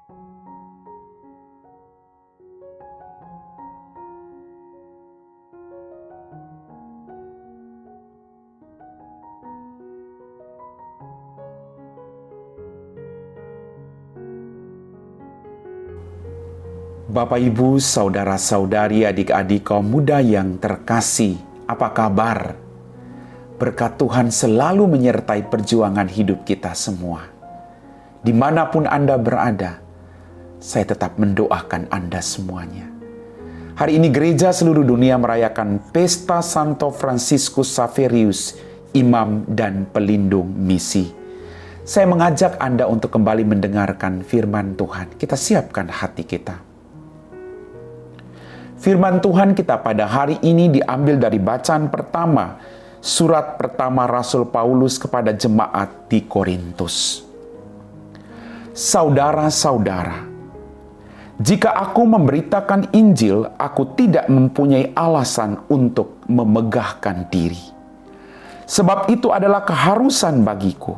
Bapak, Ibu, saudara-saudari, adik-adik kaum muda yang terkasih, apa kabar? Berkat Tuhan selalu menyertai perjuangan hidup kita semua. Dimanapun Anda berada, saya tetap mendoakan Anda semuanya. Hari ini gereja seluruh dunia merayakan Pesta Santo Fransiskus Xaverius, Imam dan Pelindung Misi. Saya mengajak Anda untuk kembali mendengarkan firman Tuhan. Kita siapkan hati kita. Firman Tuhan kita pada hari ini diambil dari bacaan pertama, surat pertama Rasul Paulus kepada jemaat di Korintus. Saudara-saudara, jika aku memberitakan Injil, aku tidak mempunyai alasan untuk memegahkan diri. Sebab itu adalah keharusan bagiku.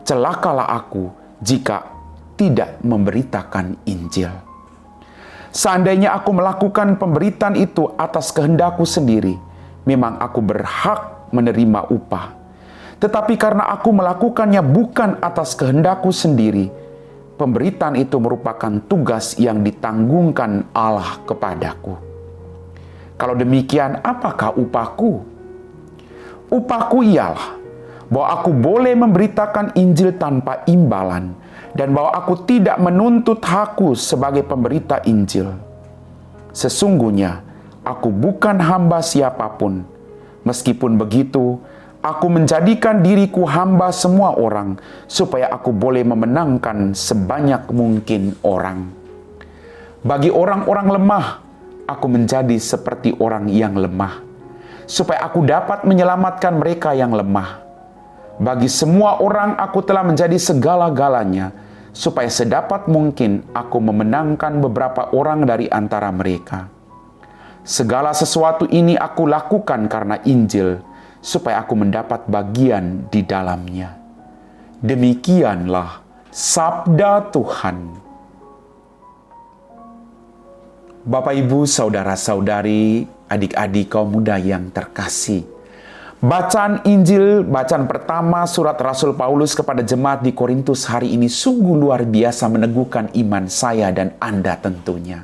Celakalah aku jika tidak memberitakan Injil. Seandainya aku melakukan pemberitaan itu atas kehendakku sendiri, memang aku berhak menerima upah. Tetapi karena aku melakukannya bukan atas kehendakku sendiri, pemberitaan itu merupakan tugas yang ditanggungkan Allah kepadaku. Kalau demikian, apakah upahku? Upahku ialah bahwa aku boleh memberitakan Injil tanpa imbalan, dan bahwa aku tidak menuntut hakku sebagai pemberita Injil. Sesungguhnya, aku bukan hamba siapapun. Meskipun begitu, aku menjadikan diriku hamba semua orang, supaya aku boleh memenangkan sebanyak mungkin orang. Bagi orang-orang lemah, aku menjadi seperti orang yang lemah, supaya aku dapat menyelamatkan mereka yang lemah. Bagi semua orang aku telah menjadi segala-galanya, supaya sedapat mungkin aku memenangkan beberapa orang dari antara mereka. Segala sesuatu ini aku lakukan karena Injil, supaya aku mendapat bagian di dalamnya. Demikianlah sabda Tuhan. Bapak, Ibu, saudara-saudari, adik-adik kaum muda yang terkasih, bacaan Injil, bacaan pertama surat Rasul Paulus kepada jemaat di Korintus hari ini sungguh luar biasa meneguhkan iman saya dan Anda tentunya.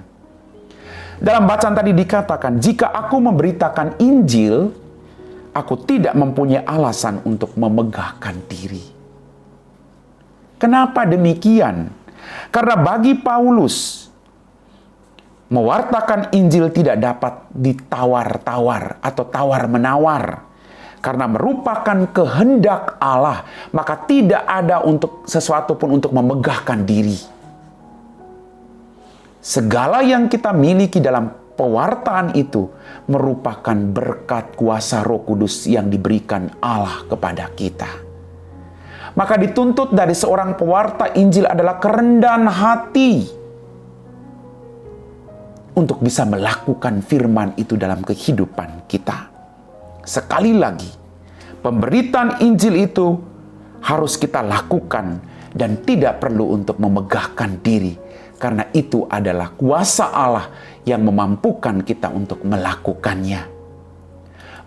Dalam bacaan tadi dikatakan, jika aku memberitakan Injil, aku tidak mempunyai alasan untuk memegahkan diri. Kenapa demikian? Karena bagi Paulus, mewartakan Injil tidak dapat ditawar-tawar atau tawar-menawar. Karena merupakan kehendak Allah, maka tidak ada untuk sesuatu pun untuk memegahkan diri. Segala yang kita miliki dalam pewartaan itu merupakan berkat kuasa Roh Kudus yang diberikan Allah kepada kita. Maka dituntut dari seorang pewarta Injil adalah kerendahan hati untuk bisa melakukan firman itu dalam kehidupan kita. Sekali lagi, pemberitaan Injil itu harus kita lakukan dan tidak perlu untuk memegahkan diri, karena itu adalah kuasa Allah yang memampukan kita untuk melakukannya.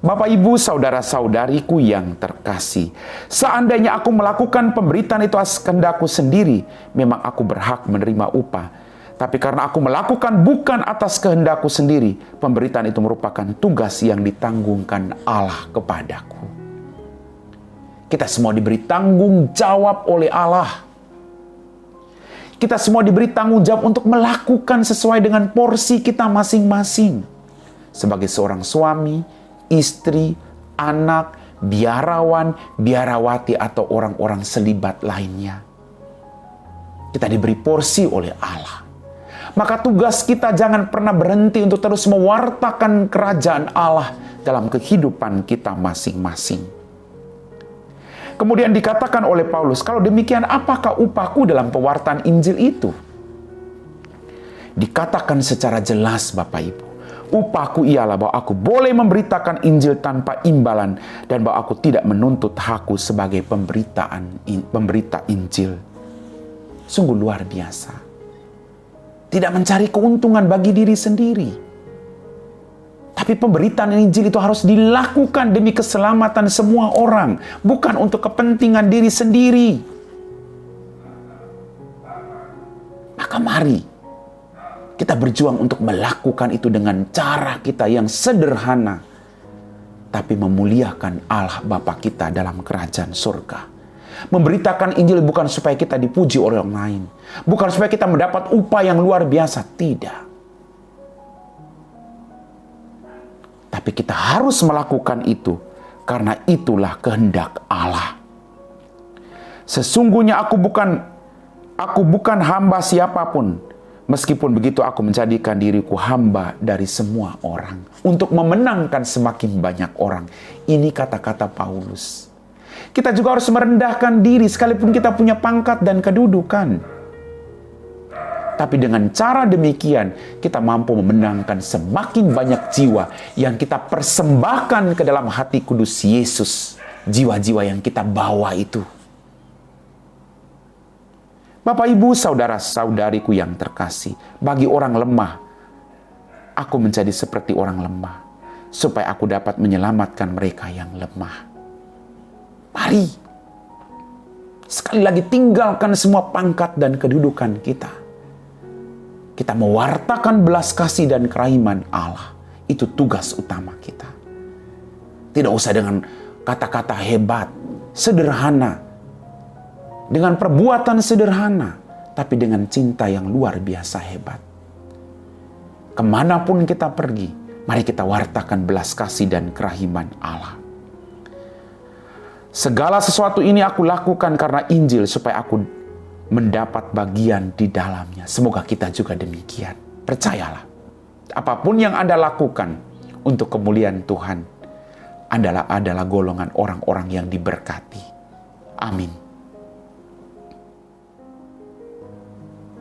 Bapak, Ibu, saudara-saudariku yang terkasih, seandainya aku melakukan pemberitaan itu atas kehendakku sendiri, memang aku berhak menerima upah. Tapi karena aku melakukan bukan atas kehendakku sendiri, pemberitaan itu merupakan tugas yang ditanggungkan Allah kepadaku. Kita semua diberi tanggung jawab oleh Allah. Kita semua diberi tanggung jawab untuk melakukan sesuai dengan porsi kita masing-masing. Sebagai seorang suami, istri, anak, biarawan, biarawati, atau orang-orang selibat lainnya. Kita diberi porsi oleh Allah. Maka tugas kita jangan pernah berhenti untuk terus mewartakan kerajaan Allah dalam kehidupan kita masing-masing. Kemudian dikatakan oleh Paulus, kalau demikian apakah upahku dalam pewartaan Injil itu? Dikatakan secara jelas, Bapak Ibu, upahku ialah bahwa aku boleh memberitakan Injil tanpa imbalan dan bahwa aku tidak menuntut hakku sebagai pemberita Injil. Sungguh luar biasa. Tidak mencari keuntungan bagi diri sendiri. Tapi pemberitaan Injil itu harus dilakukan demi keselamatan semua orang, bukan untuk kepentingan diri sendiri. Maka mari kita berjuang untuk melakukan itu dengan cara kita yang sederhana, tapi memuliakan Allah Bapa kita dalam kerajaan surga. Memberitakan Injil bukan supaya kita dipuji oleh orang lain, bukan supaya kita mendapat upah yang luar biasa, tidak. Tapi kita harus melakukan itu karena itulah kehendak Allah. Sesungguhnya aku bukan hamba siapapun. Meskipun begitu aku menjadikan diriku hamba dari semua orang untuk memenangkan semakin banyak orang. Ini kata-kata Paulus. Kita juga harus merendahkan diri sekalipun kita punya pangkat dan kedudukan. Tapi dengan cara demikian kita mampu memenangkan semakin banyak jiwa yang kita persembahkan ke dalam hati kudus Yesus. Jiwa-jiwa yang kita bawa itu. Bapak, Ibu, saudara-saudariku yang terkasih, bagi orang lemah, aku menjadi seperti orang lemah, supaya aku dapat menyelamatkan mereka yang lemah. Mari, sekali lagi tinggalkan semua pangkat dan kedudukan kita. Kita mewartakan belas kasih dan kerahiman Allah. Itu tugas utama kita. Tidak usah dengan kata-kata hebat, sederhana, dengan perbuatan sederhana, tapi dengan cinta yang luar biasa hebat. Kemanapun kita pergi, mari kita wartakan belas kasih dan kerahiman Allah. Segala sesuatu ini aku lakukan karena Injil, supaya aku mendapat bagian di dalamnya. Semoga kita juga demikian. Percayalah, apapun yang Anda lakukan untuk kemuliaan Tuhan, adalah golongan orang-orang yang diberkati. Amin.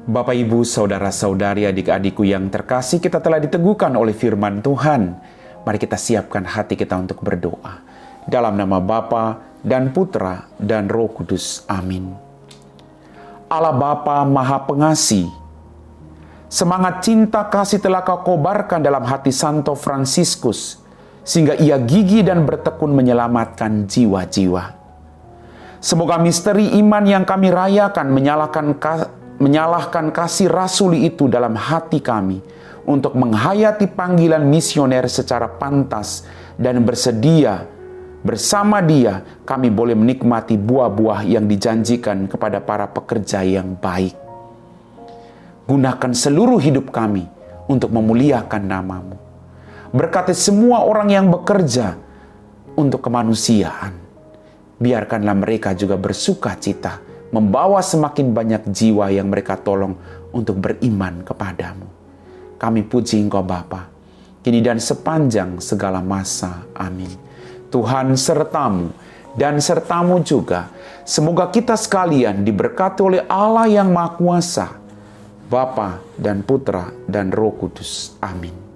Bapak, Ibu, saudara-saudari, adik-adikku yang terkasih, kita telah diteguhkan oleh firman Tuhan. Mari kita siapkan hati kita untuk berdoa. Dalam nama Bapa dan Putra dan Roh Kudus. Amin. Allah Bapa Maha Pengasih, semangat cinta kasih telah Kau kobarkan dalam hati Santo Fransiskus, sehingga ia gigih dan bertekun menyelamatkan jiwa-jiwa. Semoga misteri iman yang kami rayakan menyalahkan kasih rasuli itu dalam hati kami, untuk menghayati panggilan misioner secara pantas dan bersedia. Bersama Dia, kami boleh menikmati buah-buah yang dijanjikan kepada para pekerja yang baik. Gunakan seluruh hidup kami untuk memuliakan nama-Mu. Berkati semua orang yang bekerja untuk kemanusiaan. Biarkanlah mereka juga bersuka cita, membawa semakin banyak jiwa yang mereka tolong untuk beriman kepadamu. Kami puji Engkau Bapa, kini dan sepanjang segala masa. Amin. Tuhan sertamu dan sertamu juga. Semoga kita sekalian diberkati oleh Allah yang Maha Kuasa, Bapa dan Putra dan Roh Kudus. Amin.